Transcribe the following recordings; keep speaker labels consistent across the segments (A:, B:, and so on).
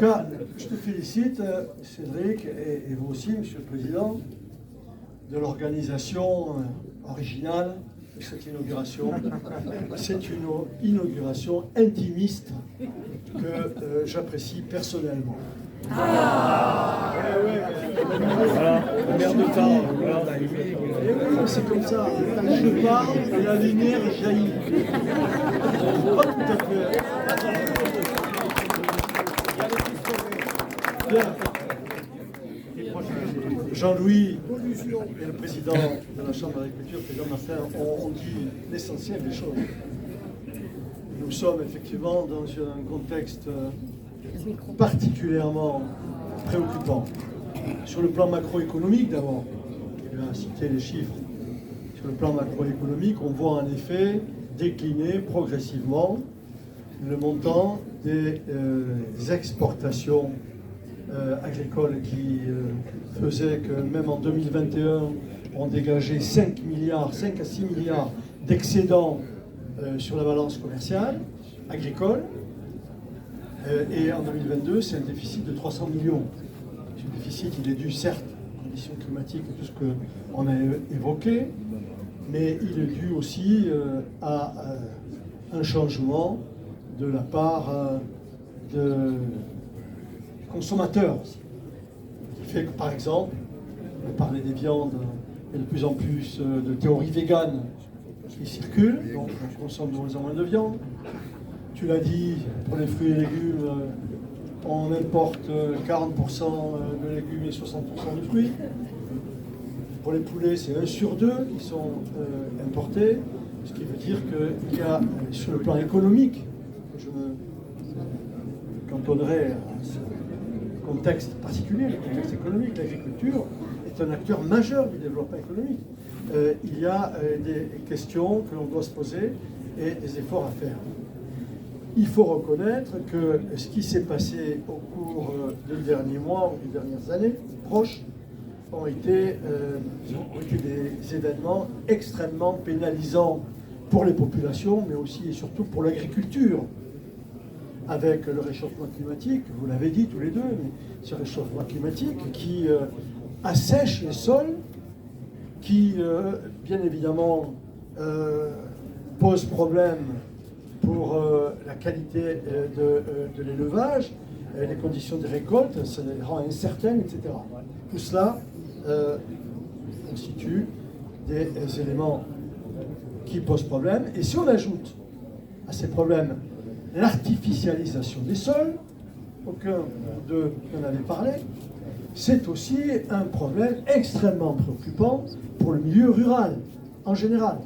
A: cas, je te félicite, Cédric, et vous aussi, Monsieur le Président, de l'organisation originale de cette inauguration. C'est une inauguration intimiste que j'apprécie personnellement.
B: Voilà, le maire de Tarbes,
A: c'est comme ça, je parle et la lumière jaillit. Pas tout à fait. Bien. Jean-Louis et le président de la Chambre d'agriculture, le président Martin, ont dit l'essentiel des choses. Nous sommes effectivement dans un contexte particulièrement préoccupant. Sur le plan macroéconomique d'abord, je vais citer les chiffres. Sur le plan macroéconomique, on voit en effet décliner progressivement le montant des exportations agricoles qui faisaient que même en 2021, on dégageait 5 à 6 milliards d'excédents sur la balance commerciale agricole. Et en 2022, c'est un déficit de 300 millions. Ce déficit, il est dû certes aux conditions climatiques et tout ce qu'on a évoqué, mais il est dû aussi à un changement de la part des consommateurs. Qui fait que, par exemple, on parlait des viandes, il y a de plus en plus de théories véganes qui circulent, donc on consomme de moins en moins de viande. Tu l'as dit, pour les fruits et légumes, on importe 40% de légumes et 60% de fruits. Pour les poulets, c'est 1 sur 2 qui sont importés, ce qui veut dire qu'il y a, sur le plan économique, je me cantonnerai à ce contexte particulier, le contexte économique, l'agriculture est un acteur majeur du développement économique. Il y a des questions que l'on doit se poser et des efforts à faire. Il faut reconnaître que ce qui s'est passé au cours des derniers mois ou des dernières années proches ont été des événements extrêmement pénalisants pour les populations, mais aussi et surtout pour l'agriculture. Avec le réchauffement climatique, vous l'avez dit tous les deux, mais ce réchauffement climatique qui assèche les sols, qui bien évidemment pose problème pour la qualité de l'élevage, les conditions des récoltes, ça les rend incertaines, etc. Tout cela constitue des éléments qui posent problème. Et si on ajoute à ces problèmes l'artificialisation des sols, aucun d'eux n'en avait parlé, c'est aussi un problème extrêmement préoccupant pour le milieu rural en général.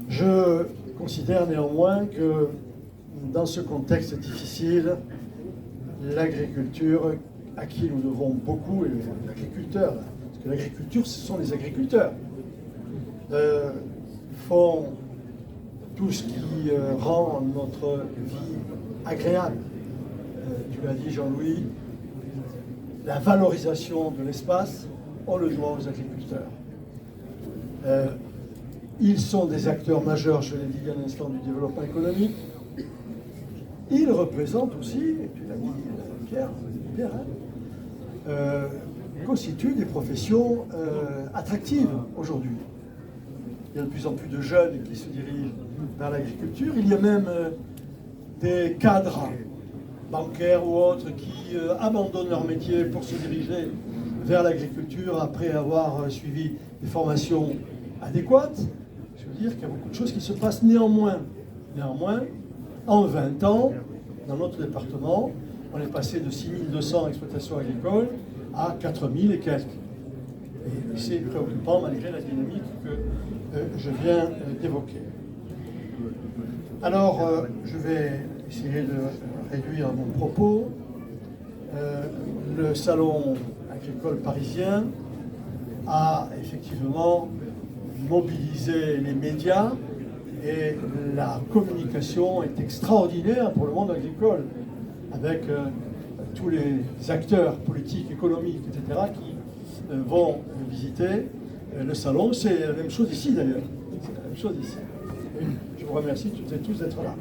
A: Je considère néanmoins que dans ce contexte difficile, l'agriculture, à qui nous devons beaucoup, et l'agriculteur, parce que l'agriculture, ce sont les agriculteurs, font tout ce qui rend notre vie agréable. Tu l'as dit, Jean-Louis, la valorisation de l'espace, on le doit aux agriculteurs. Ils sont des acteurs majeurs, je l'ai dit à l'instant, du développement économique. Ils représentent aussi, et tu l'as dit, Pierre, constituent des professions attractives aujourd'hui. Il y a de plus en plus de jeunes qui se dirigent vers l'agriculture. Il y a même des cadres bancaires ou autres qui abandonnent leur métier pour se diriger vers l'agriculture après avoir suivi des formations adéquates. Je veux dire qu'il y a beaucoup de choses qui se passent néanmoins. Néanmoins, en 20 ans, dans notre département, on est passé de 6200 exploitations agricoles à 4000 et quelques. Et c'est préoccupant malgré la dynamique que je viens d'évoquer. Alors, je vais essayer de réduire mon propos. Le salon agricole parisien a effectivement mobilisé les médias et la communication est extraordinaire pour le monde agricole, avec tous les acteurs politiques, économiques, etc., qui vont visiter le salon. C'est la même chose ici d'ailleurs. C'est la même chose ici. Et je vous remercie toutes et tous d'être là.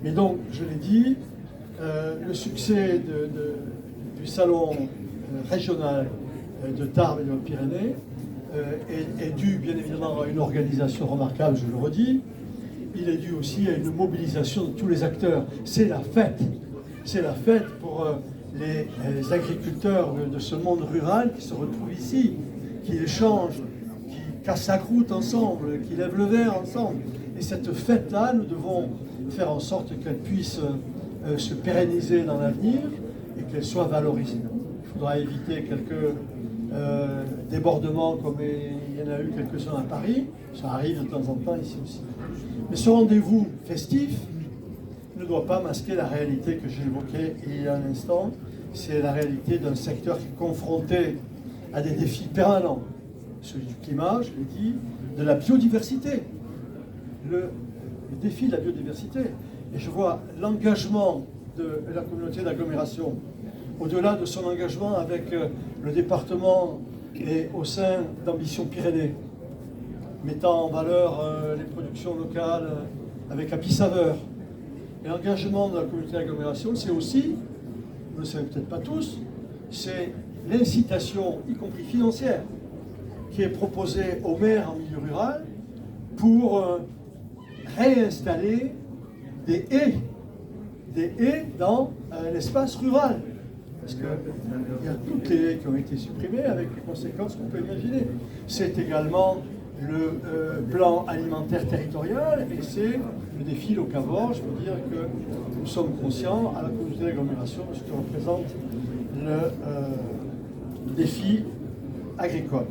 A: Mais donc, je l'ai dit, Le succès du salon régional de Tarbes et de Pyrénées est dû bien évidemment à une organisation remarquable, je le redis. Il est dû aussi à une mobilisation de tous les acteurs. C'est la fête. C'est la fête pour les agriculteurs de ce monde rural qui se retrouvent ici, qui échangent, qui cassent la croûte ensemble, qui lèvent le verre ensemble. Et cette fête-là, nous devons faire en sorte qu'elle puisse se pérenniser dans l'avenir et qu'elle soit valorisée. Il faudra éviter quelques débordements comme il y en a eu quelques-uns à Paris. Ça arrive de temps en temps ici aussi. Mais ce rendez-vous festif ne doit pas masquer la réalité que j'ai évoquée il y a un instant. C'est la réalité d'un secteur qui est confronté à des défis permanents. Celui du climat, je l'ai dit, de la biodiversité. Le défi de la biodiversité. Et je vois l'engagement de la communauté d'agglomération, au-delà de son engagement avec le département et au sein d'Ambition Pyrénées, mettant en valeur les productions locales avec Happy Saveur. Et l'engagement de la communauté d'agglomération, c'est aussi, vous ne le savez peut-être pas tous, c'est l'incitation, y compris financière, qui est proposée aux maires en milieu rural pour réinstaller des haies dans l'espace rural. Parce qu'il y a toutes les haies qui ont été supprimées avec les conséquences qu'on peut imaginer. C'est également le plan alimentaire territorial et c'est le défi locavore. Je veux dire que nous sommes conscients à la communauté d'agglomération de ce que représente le défi agricole.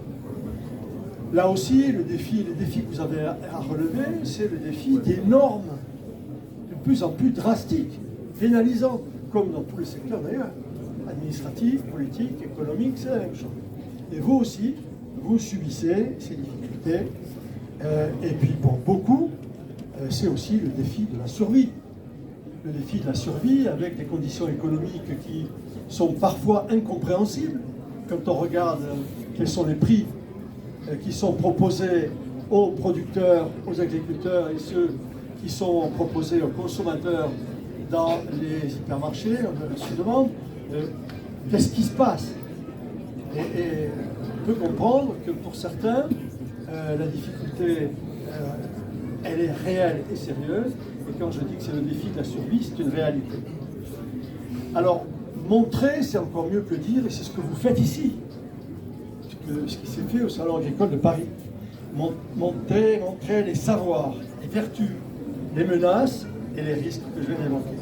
A: Là aussi, les défis que vous avez à relever, c'est le défi des normes de plus en plus drastiques, pénalisantes, comme dans tous les secteurs d'ailleurs, administratifs, politiques, économiques, c'est la même chose. Et vous aussi, vous subissez ces difficultés. Et puis pour beaucoup, c'est aussi le défi de la survie. Le défi de la survie avec des conditions économiques qui sont parfois incompréhensibles quand on regarde quels sont les prix qui sont proposés aux producteurs, aux agriculteurs et ceux qui sont proposés aux consommateurs dans les hypermarchés, on se demande qu'est-ce qui se passe. Et on peut comprendre que pour certains, la difficulté, elle est réelle et sérieuse. Et quand je dis que c'est le défi de la survie, c'est une réalité. Alors, montrer, c'est encore mieux que dire, et c'est ce que vous faites ici. Ce qui s'est fait au Salon agricole de Paris. Montrer les savoirs, les vertus, les menaces et les risques que je viens d'évoquer.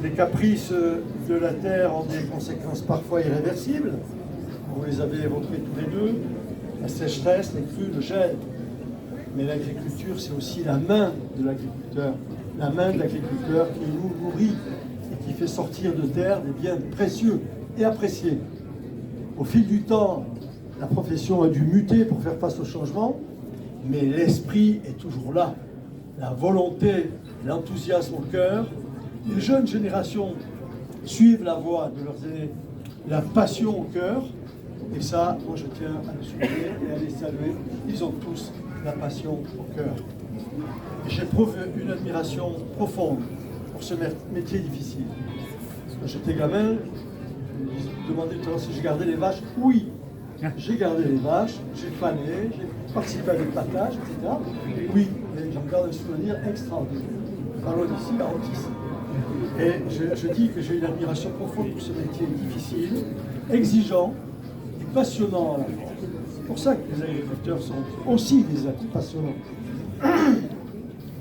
A: Les caprices de la terre ont des conséquences parfois irréversibles. Vous les avez évoqués tous les deux. La sécheresse, les crues, le gel. Mais l'agriculture, c'est aussi la main de l'agriculteur. La main de l'agriculteur qui nous nourrit et qui fait sortir de terre des biens précieux et appréciés. Au fil du temps, la profession a dû muter pour faire face au changement, mais l'esprit est toujours là. La volonté, l'enthousiasme au cœur. Les jeunes générations suivent la voie de leurs aînés, la passion au cœur. Et ça, moi je tiens à le souligner et à les saluer. Ils ont tous la passion au cœur. Et j'éprouve une admiration profonde pour ce métier difficile. Quand j'étais gamin, je me demandais tout à l'heure si je gardais les vaches. Oui, j'ai gardé les vaches, j'ai fané, j'ai participé à des patages, etc. Oui, mais j'en garde un souvenir extraordinaire. Parlons d'ici à Otis. Et je dis que j'ai une admiration profonde pour ce métier difficile, exigeant et passionnant à la fois. C'est pour ça que les agriculteurs sont aussi des êtres passionnants.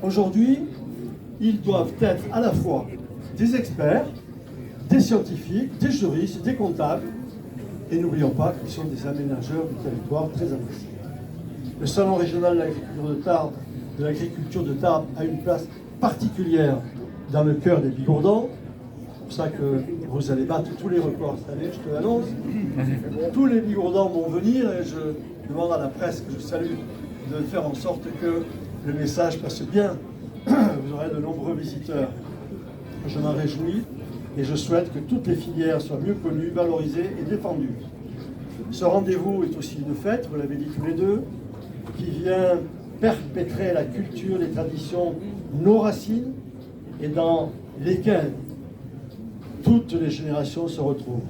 A: Aujourd'hui, ils doivent être à la fois des experts, des scientifiques, des juristes, des comptables, et n'oublions pas qu'ils sont des aménageurs du territoire très appréciés. Le Salon régional de l'agriculture de Tarbes a une place particulière dans le cœur des Bigourdans. C'est pour ça que vous allez battre tous les records cette année, je te l'annonce. Tous les Bigourdans vont venir et je demande à la presse que je salue de faire en sorte que le message passe bien. Vous aurez de nombreux visiteurs. Je m'en réjouis et je souhaite que toutes les filières soient mieux connues, valorisées et défendues. Ce rendez-vous est aussi une fête, vous l'avez dit tous les deux, qui vient perpétrer la culture, les traditions, nos racines, et dans lesquelles toutes les générations se retrouvent.